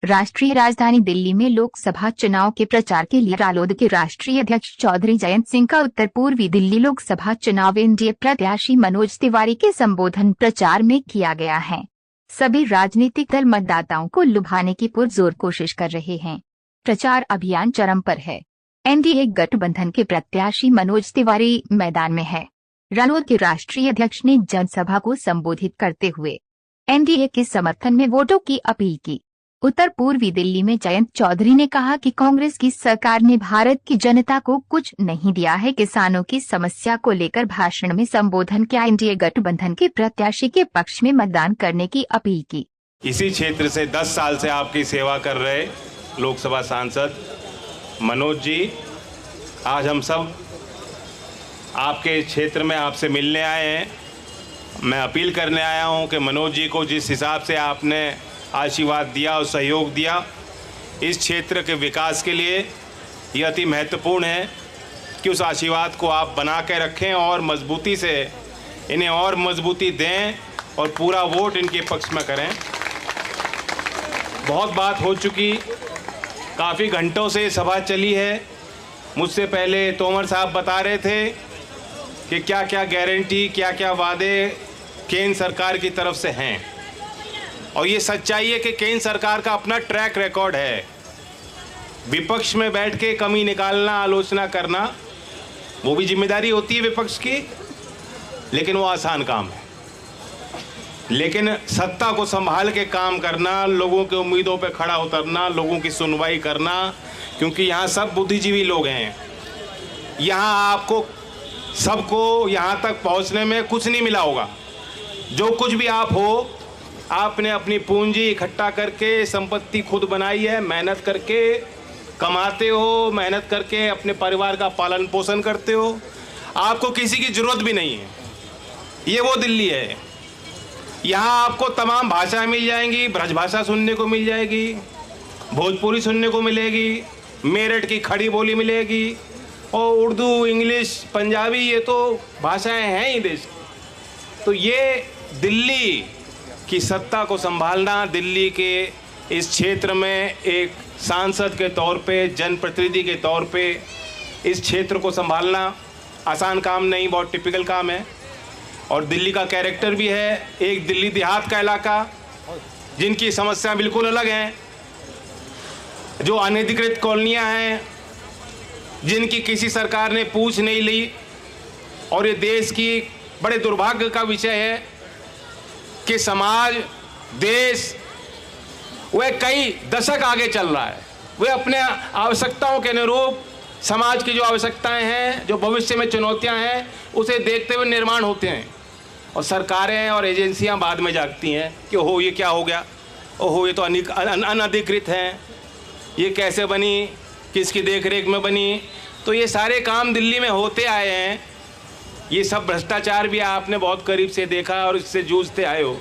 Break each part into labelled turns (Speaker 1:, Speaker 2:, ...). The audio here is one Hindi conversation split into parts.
Speaker 1: राष्ट्रीय राजधानी दिल्ली में लोकसभा चुनाव के प्रचार के लिए रालोद के राष्ट्रीय अध्यक्ष चौधरी जयंत सिंह का उत्तर पूर्वी दिल्ली लोकसभा चुनाव एनडीए प्रत्याशी मनोज तिवारी के संबोधन प्रचार में किया गया है। सभी राजनीतिक दल मतदाताओं को लुभाने की पुरजोर कोशिश कर रहे हैं। प्रचार अभियान चरम पर है। एनडीए गठबंधन के प्रत्याशी मनोज तिवारी मैदान में है। रालोद के राष्ट्रीय अध्यक्ष ने जनसभा को संबोधित करते हुए एनडीए के समर्थन में वोटों की अपील की। उत्तर पूर्वी दिल्ली में जयंत चौधरी ने कहा कि कांग्रेस की सरकार ने भारत की जनता को कुछ नहीं दिया है। किसानों की समस्या को लेकर भाषण में संबोधन किया। एनडीए गठबंधन के प्रत्याशी के पक्ष में मतदान करने की अपील की।
Speaker 2: इसी क्षेत्र से 10 साल से आपकी सेवा कर रहे लोकसभा सांसद मनोज जी, आज हम सब आपके क्षेत्र में आपसे मिलने आए हैं। मैं अपील करने आया हूं कि मनोज जी को जिस हिसाब से आपने आशीर्वाद दिया और सहयोग दिया, इस क्षेत्र के विकास के लिए ये अति महत्वपूर्ण है कि उस आशीर्वाद को आप बना के रखें और मजबूती से इन्हें और मजबूती दें और पूरा वोट इनके पक्ष में करें। बहुत बात हो चुकी, काफ़ी घंटों से सभा चली है। मुझसे पहले तोमर साहब बता रहे थे कि क्या क्या गारंटी, क्या क्या वादे केंद्र सरकार की तरफ से हैं, और ये सच्चाई है कि केंद्र सरकार का अपना ट्रैक रिकॉर्ड है। विपक्ष में बैठ के कमी निकालना, आलोचना करना, वो भी जिम्मेदारी होती है विपक्ष की, लेकिन वो आसान काम है। लेकिन सत्ता को संभाल के काम करना, लोगों के उम्मीदों पे खड़ा उतरना, लोगों की सुनवाई करना, क्योंकि यहाँ सब बुद्धिजीवी लोग हैं। यहाँ आपको सबको यहाँ तक पहुँचने में कुछ नहीं मिला होगा। जो कुछ भी आप हो, आपने अपनी पूंजी इकट्ठा करके संपत्ति खुद बनाई है, मेहनत करके कमाते हो, मेहनत करके अपने परिवार का पालन पोषण करते हो। आपको किसी की ज़रूरत भी नहीं है। ये वो दिल्ली है। यहाँ आपको तमाम भाषाएं मिल जाएंगी। ब्रजभाषा सुनने को मिल जाएगी, भोजपुरी सुनने को मिलेगी, मेरठ की खड़ी बोली मिलेगी, और उर्दू, इंग्लिश, पंजाबी, ये तो भाषाएं हैं ही देश की। तो ये दिल्ली की सत्ता को संभालना, दिल्ली के इस क्षेत्र में एक सांसद के तौर पे, जनप्रतिनिधि के तौर पे इस क्षेत्र को संभालना आसान काम नहीं, बहुत टिपिकल काम है। और दिल्ली का कैरेक्टर भी है, एक दिल्ली देहात का इलाका, जिनकी समस्या बिल्कुल अलग हैं, जो अनधिकृत कॉलोनियाँ हैं, जिनकी किसी सरकार ने पूछ नहीं ली। और ये देश की बड़े दुर्भाग्य का विषय है कि समाज, देश वह कई दशक आगे चल रहा है। वे अपने आवश्यकताओं के अनुरूप समाज की जो आवश्यकताएं हैं, जो भविष्य में चुनौतियां हैं, उसे देखते हुए निर्माण होते हैं। और सरकारें और एजेंसियां बाद में जागती हैं कि ओहो ये क्या हो गया, ओहो ये तो अनधिकृत हैं, ये कैसे बनी, किसकी देखरेख में बनी। तो ये सारे काम दिल्ली में होते आए हैं। ये सब भ्रष्टाचार भी आपने बहुत करीब से देखा और इससे जूझते आए हो।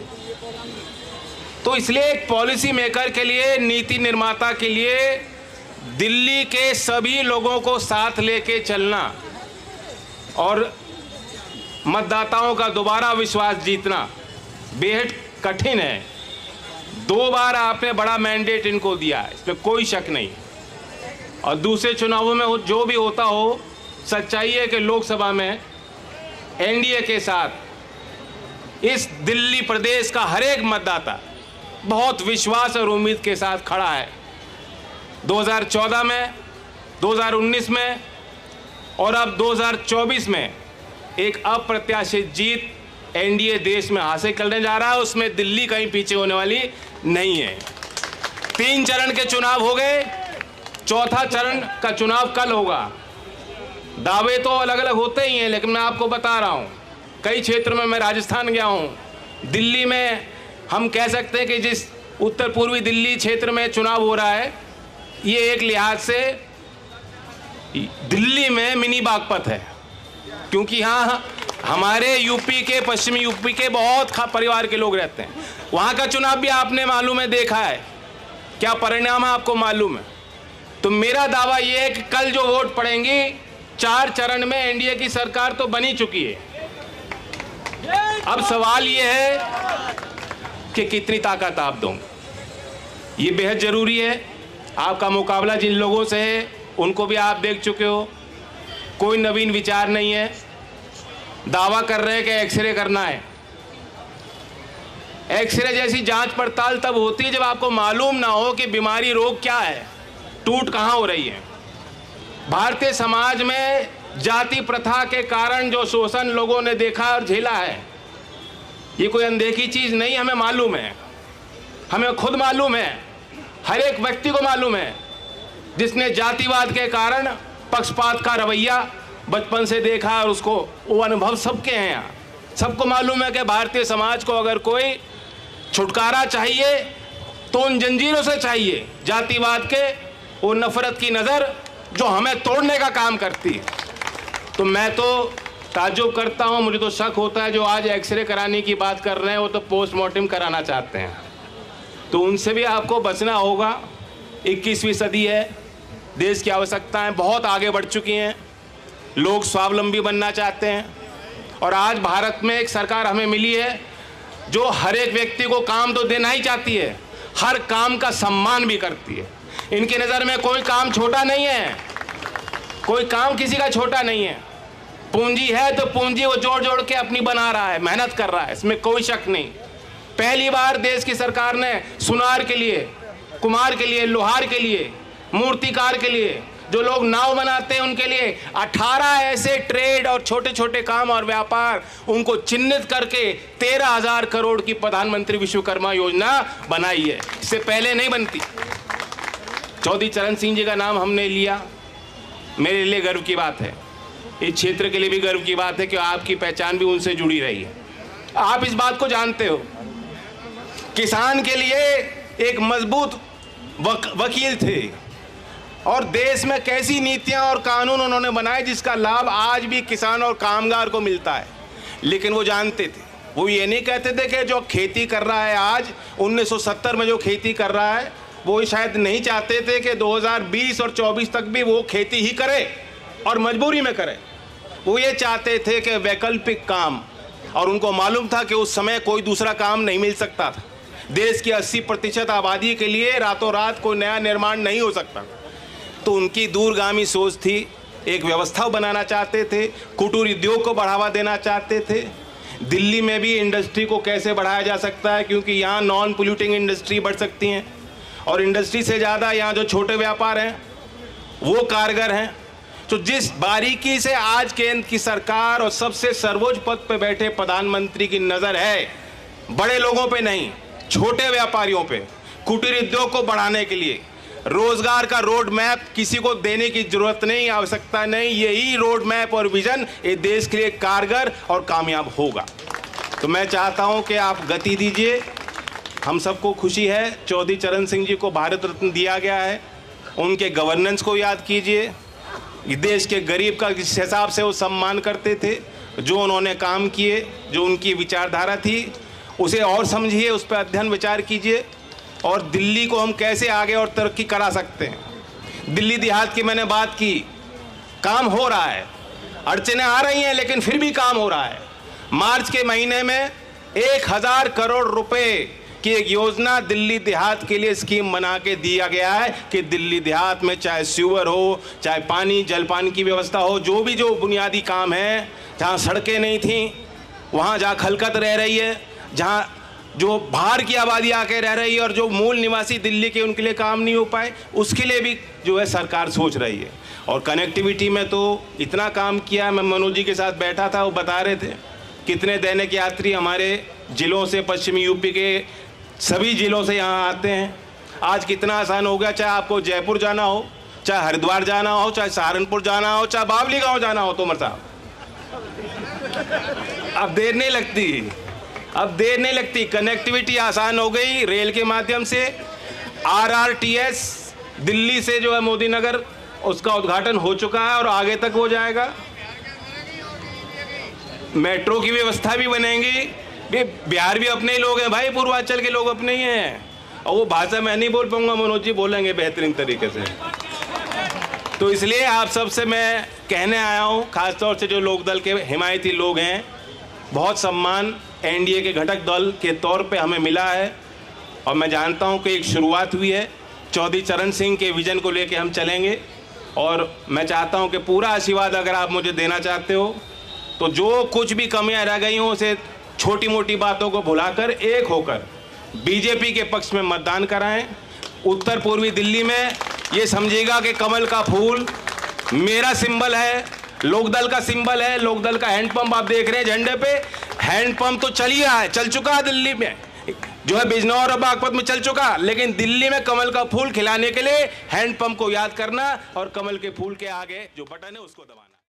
Speaker 2: तो इसलिए एक पॉलिसी मेकर के लिए, नीति निर्माता के लिए दिल्ली के सभी लोगों को साथ लेके चलना और मतदाताओं का दोबारा विश्वास जीतना बेहद कठिन है। 2 बार आपने बड़ा मैंडेट इनको दिया है, इसमें कोई शक नहीं। और दूसरे चुनावों में जो भी होता हो, सच्चाई है कि लोकसभा में एनडीए के साथ इस दिल्ली प्रदेश का हर एक मतदाता बहुत विश्वास और उम्मीद के साथ खड़ा है। 2014 में, 2019 में और अब 2024 में एक अप्रत्याशित जीत एनडीए देश में हासिल करने जा रहा है। उसमें दिल्ली कहीं पीछे होने वाली नहीं है। 3 चरण के चुनाव हो गए, 4था चरण का चुनाव कल होगा। दावे तो अलग अलग होते ही हैं, लेकिन मैं आपको बता रहा हूँ, कई क्षेत्रों में मैं राजस्थान गया हूँ। दिल्ली में हम कह सकते हैं कि जिस उत्तर पूर्वी दिल्ली क्षेत्र में चुनाव हो रहा है, ये एक लिहाज से दिल्ली में मिनी बागपत है, क्योंकि यहाँ हमारे यूपी के, पश्चिमी यूपी के बहुत परिवार के लोग रहते हैं। वहाँ का चुनाव भी आपने मालूम है, देखा है, क्या परिणाम है आपको मालूम है। तो मेरा दावा ये है कि कल जो वोट पड़ेंगी, 4 चरण में एनडीए की सरकार तो बनी चुकी है। अब सवाल ये है कि कितनी ताकत आप दोगे। ये बेहद ज़रूरी है। आपका मुकाबला जिन लोगों से है उनको भी आप देख चुके हो, कोई नवीन विचार नहीं है। दावा कर रहे हैं कि एक्सरे करना है। एक्सरे जैसी जांच पड़ताल तब होती है जब आपको मालूम ना हो कि बीमारी रोग क्या है, टूट कहाँ हो रही है। भारतीय समाज में जाति प्रथा के कारण जो शोषण लोगों ने देखा और झेला है, ये कोई अनदेखी चीज़ नहीं, हमें मालूम है, हमें खुद मालूम है, हर एक व्यक्ति को मालूम है जिसने जातिवाद के कारण पक्षपात का रवैया बचपन से देखा और उसको वो अनुभव सबके हैं। यहाँ सबको मालूम है कि भारतीय समाज को अगर कोई छुटकारा चाहिए तो उन जंजीरों से चाहिए, जातिवाद के, वो नफरत की नज़र जो हमें तोड़ने का काम करती है। तो मैं तो ताज्जुब करता हूँ, मुझे तो शक होता है जो आज एक्सरे कराने की बात कर रहे हैं वो तो पोस्टमार्टम कराना चाहते हैं। तो उनसे भी आपको बचना होगा। 21वीं सदी है, देश की आवश्यकताएं बहुत आगे बढ़ चुकी हैं, लोग स्वावलंबी बनना चाहते हैं और आज भारत में एक सरकार हमें मिली है जो हर एक व्यक्ति को काम तो देना ही चाहती है, हर काम का सम्मान भी करती है। इनकी नज़र में कोई काम छोटा नहीं है, कोई काम किसी का छोटा नहीं है। पूंजी है तो पूंजी वो जोड़ जोड़ के अपनी बना रहा है, मेहनत कर रहा है, इसमें कोई शक नहीं। पहली बार देश की सरकार ने सुनार के लिए, कुम्हार के लिए, लोहार के लिए, मूर्तिकार के लिए, जो लोग नाव बनाते हैं उनके लिए 18 ऐसे ट्रेड और छोटे छोटे काम और व्यापार उनको चिन्हित करके 13,000 करोड़ की प्रधानमंत्री विश्वकर्मा योजना बनाई है। इससे पहले नहीं बनती। चौधरी चरण सिंह जी का नाम हमने लिया, मेरे लिए गर्व की बात है, इस क्षेत्र के लिए भी गर्व की बात है कि आपकी पहचान भी उनसे जुड़ी रही है। आप इस बात को जानते हो, किसान के लिए एक मजबूत वकील थे और देश में कैसी नीतियां और कानून उन्होंने बनाए जिसका लाभ आज भी किसान और कामगार को मिलता है। लेकिन वो जानते थे, वो ये नहीं कहते थे कि जो खेती कर रहा है आज 1970 में जो खेती कर रहा है वो शायद नहीं चाहते थे कि 2020 और 24 तक भी वो खेती ही करे और मजबूरी में करे। वो ये चाहते थे कि वैकल्पिक काम, और उनको मालूम था कि उस समय कोई दूसरा काम नहीं मिल सकता था। देश की 80% आबादी के लिए रातों रात कोई नया निर्माण नहीं हो सकता। तो उनकी दूरगामी सोच थी, एक व्यवस्था बनाना चाहते थे, कुटीर उद्योग को बढ़ावा देना चाहते थे। दिल्ली में भी इंडस्ट्री को कैसे बढ़ाया जा सकता है, क्योंकि यहाँ नॉन पोल्यूटिंग इंडस्ट्री बढ़ सकती हैं और इंडस्ट्री से ज़्यादा यहाँ जो छोटे व्यापार हैं वो कारगर हैं। तो जिस बारीकी से आज केंद्र की सरकार और सबसे सर्वोच्च पद पर बैठे प्रधानमंत्री की नज़र है, बड़े लोगों पे नहीं, छोटे व्यापारियों पे, कुटीर उद्योग को बढ़ाने के लिए रोजगार का रोड मैप किसी को देने की जरूरत नहीं, आवश्यकता नहीं। यही रोड मैप और विजन ये देश के लिए कारगर और कामयाब होगा। तो मैं चाहता हूं कि आप गति दीजिए। हम सबको खुशी है चौधरी चरण सिंह जी को भारत रत्न दिया गया है, उनके गवर्नेंस को याद कीजिए। देश के गरीब का जिस हिसाब से वो सम्मान करते थे, जो उन्होंने काम किए, जो उनकी विचारधारा थी, उसे और समझिए, उस पर अध्ययन विचार कीजिए और दिल्ली को हम कैसे आगे और तरक्की करा सकते हैं। दिल्ली देहात की मैंने बात की, काम हो रहा है, अड़चनें आ रही हैं लेकिन फिर भी काम हो रहा है। मार्च के महीने में 1,000 करोड़ रुपए की एक योजना दिल्ली देहात के लिए स्कीम बना के दिया गया है कि दिल्ली देहात में चाहे सीवर हो, चाहे पानी जल पानी की व्यवस्था हो, जो बुनियादी काम है, जहाँ सड़कें नहीं थी, वहाँ जहाँ खलकत रह रही है, जहाँ जो बाहर की आबादी आके रह रही है और जो मूल निवासी दिल्ली के उनके लिए काम नहीं हो पाए, उसके लिए भी जो है सरकार सोच रही है। और कनेक्टिविटी में तो इतना काम किया। मैं मनोज जी के साथ बैठा था, वो बता रहे थे कितने दैनिक यात्री हमारे जिलों से, पश्चिमी यूपी के सभी जिलों से यहाँ आते हैं। आज कितना आसान हो गया, चाहे आपको जयपुर जाना हो, चाहे हरिद्वार जाना हो, चाहे सहारनपुर जाना हो, चाहे बावली गाँव जाना हो, तोमर साहब, अब देर नहीं लगती, अब देर नहीं लगती। कनेक्टिविटी आसान हो गई रेल के माध्यम से। RRTS दिल्ली से जो है मोदी नगर, उसका उद्घाटन हो चुका है और आगे तक हो जाएगा। मेट्रो की व्यवस्था भी बनेगी। बिहार भी अपने ही लोग हैं भाई, पूर्वांचल के लोग अपने ही हैं। और वो भाषा मैं नहीं बोल पाऊंगा, मनोज जी बोलेंगे बेहतरीन तरीके से। तो इसलिए आप सबसे मैं कहने आया हूँ, खासतौर से जो लोकदल के हिमायती लोग हैं, बहुत सम्मान एनडीए के घटक दल के तौर पे हमें मिला है। और मैं जानता हूं कि एक शुरुआत हुई है। चौधरी चरण सिंह के विजन को लेकर हम चलेंगे और मैं चाहता हूं कि पूरा आशीर्वाद अगर आप मुझे देना चाहते हो तो जो कुछ भी कमियां रह गई हों उसे छोटी मोटी बातों को भुलाकर एक होकर बीजेपी के पक्ष में मतदान कराएं। उत्तर पूर्वी दिल्ली में ये समझिएगा कि कमल का फूल मेरा सिंबल है, लोकदल का सिंबल है। लोकदल का हैंडपंप आप देख रहे हैं झंडे पे, हैंडपंप तो चल ही रहा है, चल चुका है दिल्ली में, जो है बिजनौर और बागपत में चल चुका, लेकिन दिल्ली में कमल का फूल खिलाने के लिए हैंडपंप को याद करना और कमल के फूल के आगे जो बटन है उसको दबाना।